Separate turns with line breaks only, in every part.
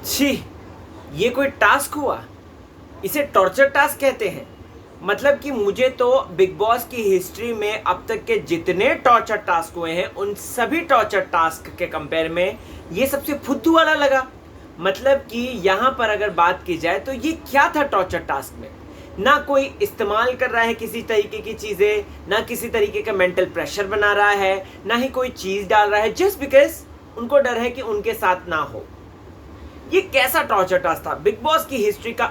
छी, ये कोई टास्क हुआ? इसे टॉर्चर टास्क कहते हैं। मतलब कि मुझे तो बिग बॉस की हिस्ट्री में अब तक के जितने टॉर्चर टास्क हुए हैं उन सभी टॉर्चर टास्क के कंपेयर में ये सबसे फुद्दू वाला लगा। मतलब कि यहाँ पर अगर बात की जाए तो ये क्या था टॉर्चर टास्क में? ना कोई इस्तेमाल कर रहा है किसी तरीके की चीज़ें, ना किसी तरीके का मेंटल प्रेशर बना रहा है, ना ही कोई चीज़ डाल रहा है, जस्ट बिकॉज उनको डर है कि उनके साथ ना हो। ये कैसा टॉर्चर टास्क था? बिग बॉस की हिस्ट्री का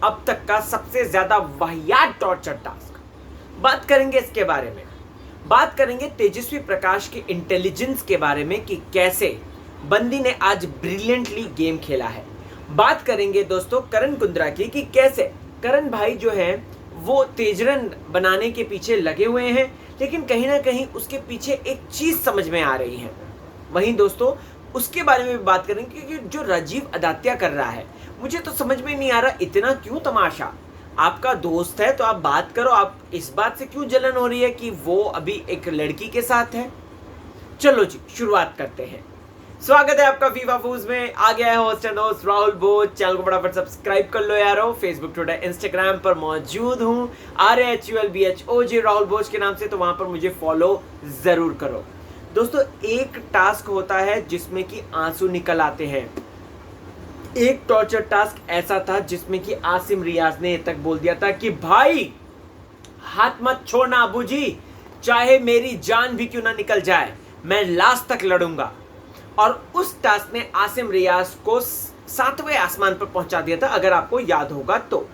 अब तक का सबसे ज्यादा वाहियात टॉर्चर टास्क। बात करेंगे इसके बारे में। बात करेंगे तेजस्वी प्रकाश के इंटेलिजेंस के बारे में कि कैसे बंदी ने आज ब्रिलियंटली गेम खेला है। बात करेंगे दोस्तों करण कुंद्रा की कि कैसे करण भाई जो है वो तेजरन बनाने के पीछे लगे हुए हैं, लेकिन कहीं ना कहीं उसके पीछे एक चीज समझ में आ रही है। वहीं दोस्तों उसके बारे में भी बात करेंगे कि जो राजीव अदात्या कर रहा है, मुझे तो समझ में नहीं आ रहा इतना क्यों तमाशा। आपका दोस्त है तो आप बात करो, आप इस बात से क्यों जलन हो रही है कि वो अभी एक लड़की के साथ है? चलो जी शुरुआत करते हैं। स्वागत है आपका फीफा फूज में। आ गया है होस्ट एंड होस्ट राहुल बोझ। चैनल को फटाफट सब्सक्राइब कर लो यारो। फेसबुक, ट्विटर, इंस्टाग्राम पर मौजूद हूँ RHULBHOJ राहुल बोझ के नाम से, तो वहां पर मुझे फॉलो जरूर करो। दोस्तों एक टास्क होता है जिसमें कि आंसू निकल आते हैं। एक टॉर्चर टास्क ऐसा था जिसमें कि आसिम रियाज ने तक बोल दिया था कि भाई हाथ मत छोड़ना अबू जी, चाहे मेरी जान भी क्यों ना निकल जाए, मैं लास्ट तक लड़ूंगा। और उस टास्क ने आसिम रियाज को 7वें आसमान पर पहुंचा दिया था, अगर आपको याद होगा तो।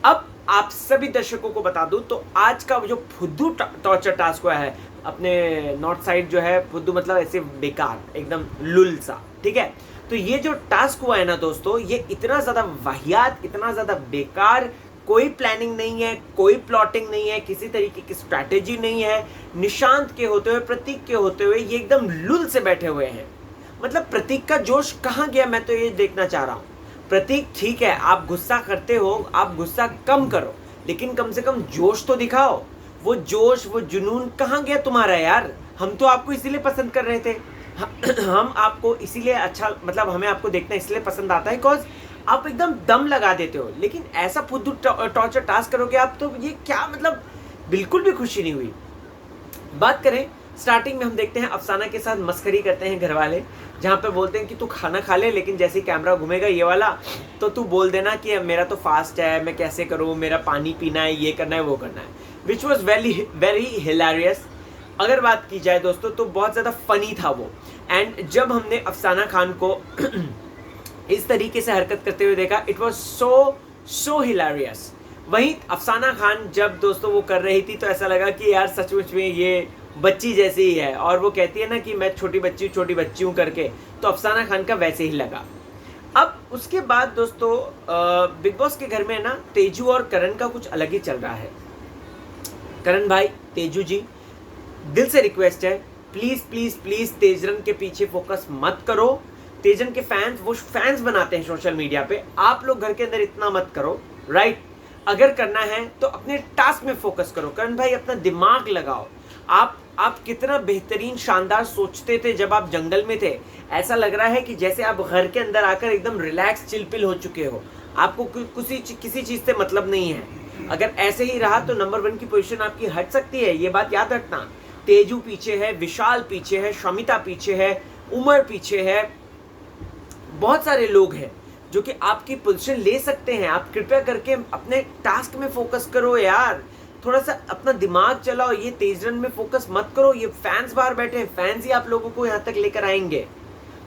अब आप सभी दर्शकों को बता दूं तो आज का जो फुद्दू टॉर्चर टास्क हुआ है अपने नॉर्थ साइड, जो है फुद्दू मतलब ऐसे बेकार, एकदम लुल सा, ठीक है। तो ये जो टास्क हुआ है ना दोस्तों, ये इतना ज्यादा वाहियात, इतना ज्यादा बेकार, कोई प्लानिंग नहीं है, कोई प्लॉटिंग नहीं है, किसी तरीके की स्ट्रैटेजी नहीं है। निशांत के होते हुए, प्रतीक के होते हुए ये एकदम लुल से बैठे हुए हैं। मतलब प्रतीक का जोश कहाँ गया, मैं तो ये देखना चाह रहा हूँ। प्रतीक ठीक है, आप गुस्सा करते हो, आप गुस्सा कम करो, लेकिन कम से कम जोश तो दिखाओ। वो जोश, वो जुनून कहाँ गया तुम्हारा यार? हम तो आपको इसीलिए पसंद कर रहे थे। हम आपको इसीलिए अच्छा, मतलब हमें आपको देखना इसलिए पसंद आता है बिकॉज आप एकदम दम लगा देते हो। लेकिन ऐसा फुद्दू टॉर्चर टास्क करोगे आप, तो ये क्या मतलब, बिल्कुल भी खुशी नहीं हुई। बात करें स्टार्टिंग में, हम देखते हैं अफसाना के साथ मस्करी करते हैं घर वाले, जहाँ पे बोलते हैं कि तू खाना खा ले, लेकिन जैसे ही कैमरा घूमेगा ये वाला तो तू बोल देना कि मेरा तो फास्ट है, मैं कैसे करूँ, मेरा पानी पीना है, ये करना है, वो करना है, विच वॉज वेरी हिलेरियस। अगर बात की जाए दोस्तों तो बहुत ज़्यादा फनी था वो। एंड जब हमने अफसाना खान को इस तरीके से हरकत करते हुए देखा, इट वॉज सो हिलेरियस। वहीं अफसाना खान जब दोस्तों वो कर रही थी तो ऐसा लगा कि यार सचमुच में ये बच्ची जैसी ही है, और वो कहती है ना कि मैं छोटी बच्ची हूँ करके, तो अफसाना खान का वैसे ही लगा। अब उसके बाद दोस्तों बिग बॉस के घर में ना तेजू और करण का कुछ अलग ही चल रहा है। करण भाई, तेजू जी, दिल से रिक्वेस्ट है, प्लीज प्लीज प्लीज तेजरन के पीछे फोकस मत करो। तेजन के फैंस वो फैंस बनाते हैं सोशल मीडिया पे, आप लोग घर के अंदर इतना मत करो, राइट? अगर करना है तो अपने टास्क में फोकस करो। करण भाई अपना दिमाग लगाओ। आप कितना बेहतरीन शानदार सोचते थे जब आप जंगल में थे। ऐसा लग रहा है कि जैसे आप घर के अंदर आकर एकदम रिलैक्स चिलपिल हो चुके हो, आपको किसी चीज से मतलब नहीं है। अगर ऐसे ही रहा तो नंबर 1 की पोजीशन आपकी हट सकती है, ये बात याद रखना। तेजू पीछे है, विशाल पीछे है, शमिता पीछे है, उमर पीछे है, बहुत सारे लोग हैं जो कि आपकी पोजीशन ले सकते हैं। आप कृपया करके अपने टास्क में फोकस करो यार, थोड़ा सा अपना दिमाग चलाओ। ये तेजरन में फोकस मत करो। ये फैंस बाहर बैठे हैं, फैंस ही आप लोगों को यहाँ तक लेकर आएंगे।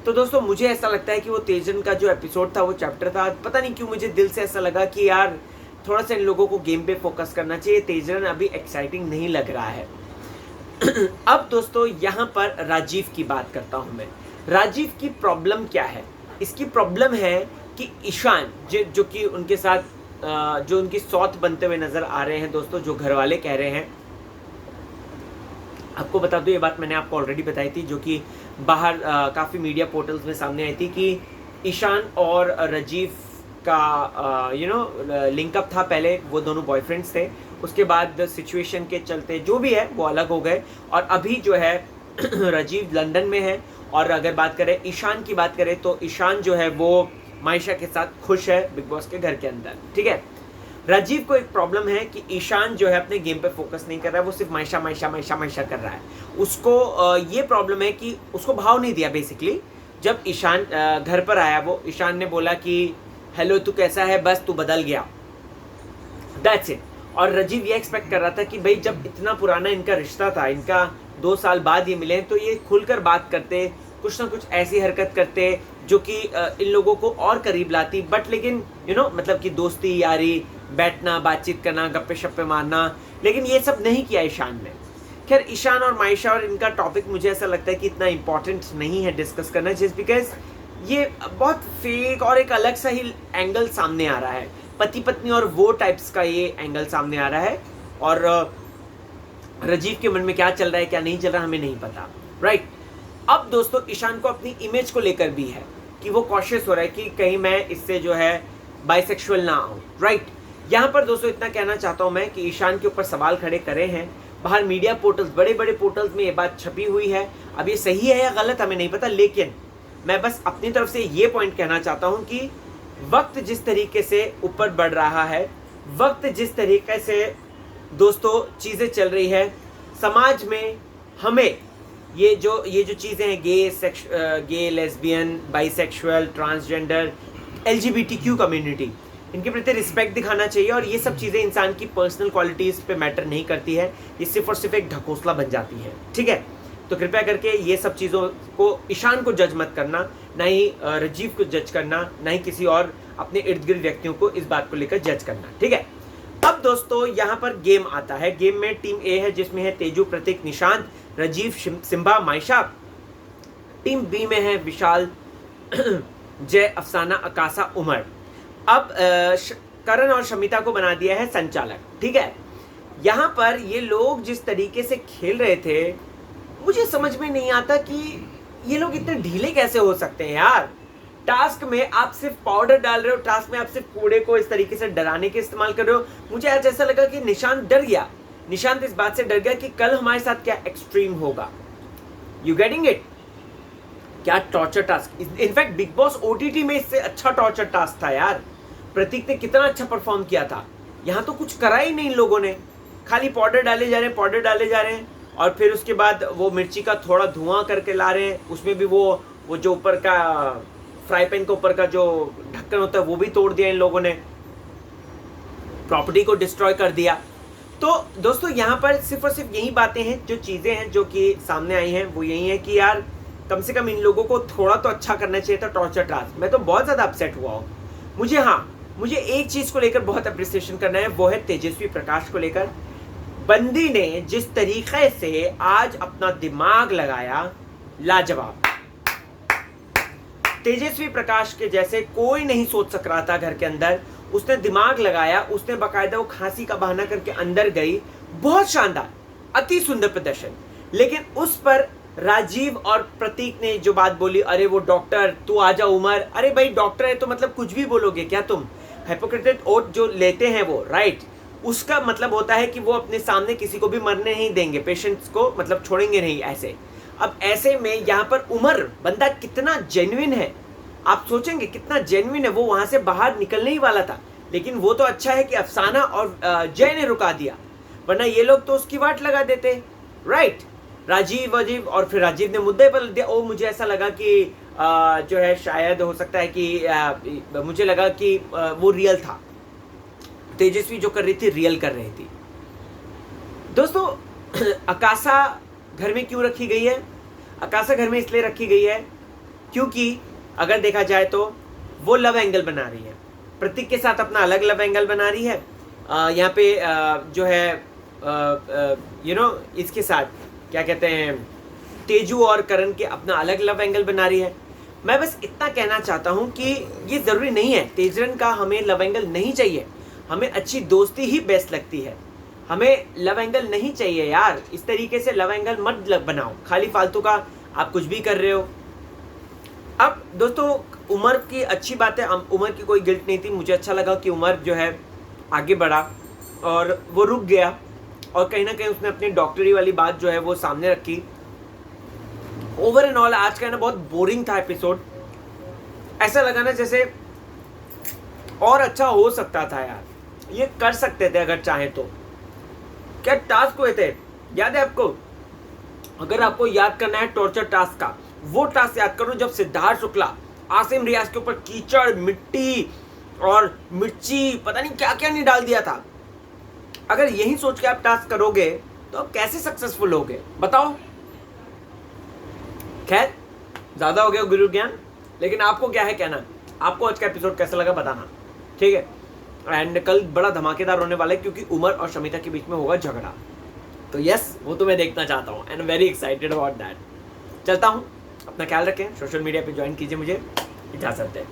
तो दोस्तों मुझे ऐसा लगता है कि वो तेजरन का जो एपिसोड था, वो चैप्टर था, पता नहीं क्यों मुझे दिल से ऐसा लगा कि यार थोड़ा सा इन लोगों को गेम पे फोकस करना चाहिए। तेजरन अभी एक्साइटिंग नहीं लग रहा है। अब दोस्तों यहाँ पर राजीव की बात करता हूँ मैं। राजीव की प्रॉब्लम क्या है? इसकी प्रॉब्लम है कि ईशान जो कि उनके साथ जो उनकी सौत बनते हुए नजर आ रहे हैं दोस्तों, जो घर वाले कह रहे हैं, आपको बता दूं ये बात मैंने आपको ऑलरेडी बताई थी, जो कि बाहर काफ़ी मीडिया पोर्टल्स में सामने आई थी कि ईशान और राजीव का लिंकअप था। पहले वो दोनों बॉयफ्रेंड्स थे, उसके बाद सिचुएशन के चलते जो भी है वो अलग हो गए, और अभी जो है राजीव लंदन में है। और अगर बात करें ईशान की बात करें तो ईशान जो है वो मायशा के साथ खुश है बिग बॉस के घर के अंदर, ठीक है। राजीव को एक प्रॉब्लम है कि ईशान जो है अपने गेम पे फोकस नहीं कर रहा है, वो सिर्फ मायशा मायशा मायशा मायशा कर रहा है। उसको ये प्रॉब्लम है कि उसको भाव नहीं दिया बेसिकली। जब ईशान घर पर आया, वो ईशान ने बोला कि हेलो तू कैसा है, बस तू बदल गया, दैट्स इट। और राजीव ये एक्सपेक्ट कर रहा था कि भाई जब इतना पुराना इनका रिश्ता था, इनका 2 साल बाद ये मिले, तो ये खुलकर बात करते, कुछ ना कुछ ऐसी हरकत करते जो कि इन लोगों को और करीब लाती। बट लेकिन मतलब कि दोस्ती यारी, बैठना, बातचीत करना, गप्पे शप्पे मारना, लेकिन ये सब नहीं किया ईशान ने। खैर, ईशान और मायशा और इनका टॉपिक मुझे ऐसा लगता है कि इतना इंपॉर्टेंट नहीं है डिस्कस करना, जस्ट बिकॉज ये बहुत फेक और एक अलग सा ही एंगल सामने आ रहा है। पति पत्नी और वो टाइप्स का ये एंगल सामने आ रहा है, और राजीव के मन में क्या चल रहा है क्या नहीं चल रहा हमें नहीं पता, राइट। अब दोस्तों ईशान को अपनी इमेज को लेकर भी है कि वो कॉशियस हो रहा है कि कहीं मैं इससे जो है बाइसेक्सुअल ना आऊं, राइट। यहाँ पर दोस्तों इतना कहना चाहता हूं मैं कि ईशान के ऊपर सवाल खड़े करे हैं बाहर मीडिया पोर्टल्स, बड़े बड़े पोर्टल्स में ये बात छपी हुई है। अब ये सही है या गलत हमें नहीं पता, लेकिन मैं बस अपनी तरफ से ये पॉइंट कहना चाहता हूं कि वक्त जिस तरीके से ऊपर बढ़ रहा है, वक्त जिस तरीके से दोस्तों चीज़ें चल रही है समाज में, हमें ये जो चीज़ें हैं, gay, lesbian, bisexual, transgender, LGBTQ community, इनके प्रति रिस्पेक्ट दिखाना चाहिए। और ये सब चीज़ें इंसान की पर्सनल क्वालिटीज़ पे मैटर नहीं करती है, ये सिर्फ और सिर्फ एक ढकोसला बन जाती है, ठीक है। तो कृपया करके ये सब चीज़ों को ईशान को जज मत करना, ना ही राजीव को जज करना, ना ही किसी और अपने इर्द गिर्द व्यक्तियों को इस बात को लेकर जज करना, ठीक है। अब दोस्तों यहाँ पर गेम आता है। गेम में टीम ए है जिसमें है तेजू, प्रतीक, निशांत, राजीव, सिम्बा, मायशा। टीम बी में है विशाल, जय, अफसाना, अकाशा, उमर। अब करण और शमिता को बना दिया है संचालक, ठीक है। यहाँ पर ये लोग जिस तरीके से खेल रहे थे, मुझे समझ में नहीं आता कि ये लोग इतने ढीले कैसे हो सकते हैं यार। टास्क में आप सिर्फ पाउडर डाल रहे हो, टास्क में आप सिर्फ कूड़े को इस तरीके से डराने के इस्तेमाल कर रहे हो। मुझे आज ऐसा लगा कि निशांत डर गया, निशांत इस बात से डर गया कि कल हमारे साथ क्या एक्सट्रीम होगा। You getting it? क्या torture task, in fact Bigg Boss OTT में इससे अच्छा टॉर्चर टास्क था यार। प्रतीक ने कितना अच्छा परफॉर्म किया था, यहाँ तो कुछ करा ही नहीं इन लोगों ने, खाली पाउडर डाले जा रहे हैं, पाउडर डाले जा रहे हैं। और फिर उसके बाद वो मिर्ची का थोड़ा धुआं करके ला रहे हैं, उसमें भी वो जो ऊपर का फ्राई पैन के ऊपर का जो ढक्कन होता है वो भी तोड़ दिया इन लोगों ने, प्रॉपर्टी को डिस्ट्रॉय कर दिया। तो दोस्तों यहाँ पर सिर्फ और सिर्फ यही बातें हैं, जो चीज़ें हैं जो कि सामने आई हैं, वो यही है कि यार कम से कम इन लोगों को थोड़ा तो अच्छा करना चाहिए था टॉर्चर टास्क। मैं तो बहुत ज़्यादा अपसेट हुआ हूँ। मुझे एक चीज़ को लेकर बहुत अप्रिसिएशन करना है, वो है तेजस्वी प्रकाश को लेकर। बंदी ने जिस तरीके से आज अपना दिमाग लगाया, लाजवाब। तेजस्वी प्रकाश के जैसे कोई नहीं सोच सक रहा था घर के अंदर, उसने दिमाग लगाया, उसने बाकायदा वो खांसी का बहाना करके अंदर गई। बहुत शानदार, अति सुंदर प्रदर्शन। लेकिन उस पर राजीव और प्रतीक ने जो बात बोली, अरे वो डॉक्टर, तू आजा उमर, अरे भाई डॉक्टर है तो मतलब कुछ भी बोलोगे क्या तुम? हिपोक्रेटिक ओथ जो लेते हैं वो, राइट, उसका मतलब होता है कि वो अपने सामने किसी को भी मरने नहीं देंगे, पेशेंट्स को मतलब छोड़ेंगे नहीं ऐसे। अब ऐसे में यहाँ पर उमर बंदा कितना जेन्युइन है, आप सोचेंगे कितना जेन्युइन है। वो वहां से बाहर निकलने ही वाला था, लेकिन वो तो अच्छा है कि अफसाना और जय ने रुका दिया, वरना ये लोग तो उसकी वाट लगा देते, राइट। राजीव और फिर राजीव ने मुद्दे पर दिया। ओ मुझे ऐसा लगा कि जो है शायद हो सकता है कि मुझे लगा कि वो रियल था, तेजस्वी जो कर रही थी रियल कर रही थी। दोस्तों अकाशा घर में क्यों रखी गई है? अकाशा घर में इसलिए रखी गई है क्योंकि अगर देखा जाए तो वो लव एंगल बना रही है, प्रतीक के साथ अपना अलग लव एंगल बना रही है। यहाँ पे जो है इसके साथ क्या कहते हैं, तेजू और करण के अपना अलग लव एंगल बना रही है। मैं बस इतना कहना चाहता हूँ कि ये ज़रूरी नहीं है, तेजरन का हमें लव एंगल नहीं चाहिए, हमें अच्छी दोस्ती ही बेस्ट लगती है, हमें लव एंगल नहीं चाहिए यार। इस तरीके से लव एंगल मत बनाओ, खाली फालतू का आप कुछ भी कर रहे हो। अब दोस्तों उमर की अच्छी बात है, उमर की कोई गिल्ट नहीं थी। मुझे अच्छा लगा कि उमर जो है आगे बढ़ा और वो रुक गया, और कहीं ना कहीं उसने अपनी डॉक्टरी वाली बात जो है वो सामने रखी। ओवर एंड ऑल आज का ना बहुत बोरिंग था एपिसोड। ऐसा लगा ना जैसे और अच्छा हो सकता था यार, ये कर सकते थे अगर चाहे तो। क्या टास्क हुए थे, याद है आपको? अगर आपको याद करना है टॉर्चर टास्क का, वो टास्क याद करो जब सिद्धार्थ शुक्ला आसिम रियाज के ऊपर कीचड़, मिट्टी और मिर्ची, पता नहीं क्या क्या नहीं डाल दिया था। अगर यही सोच के आप टास्क करोगे तो आप कैसे सक्सेसफुल होगे बताओ? खैर, ज्यादा हो गया गुरु ज्ञान, लेकिन आपको क्या है कहना, आपको आज का एपिसोड कैसा लगा बताना, ठीक है? एंड कल बड़ा धमाकेदार होने वाला है क्योंकि उमर और शमिता के बीच में होगा झगड़ा, तो यस, वो तो मैं देखना चाहता हूँ and very excited about that. चलता हूँ, अपना ख्याल रखें, सोशल मीडिया पे ज्वाइन कीजिए, मुझे इजाजत दें।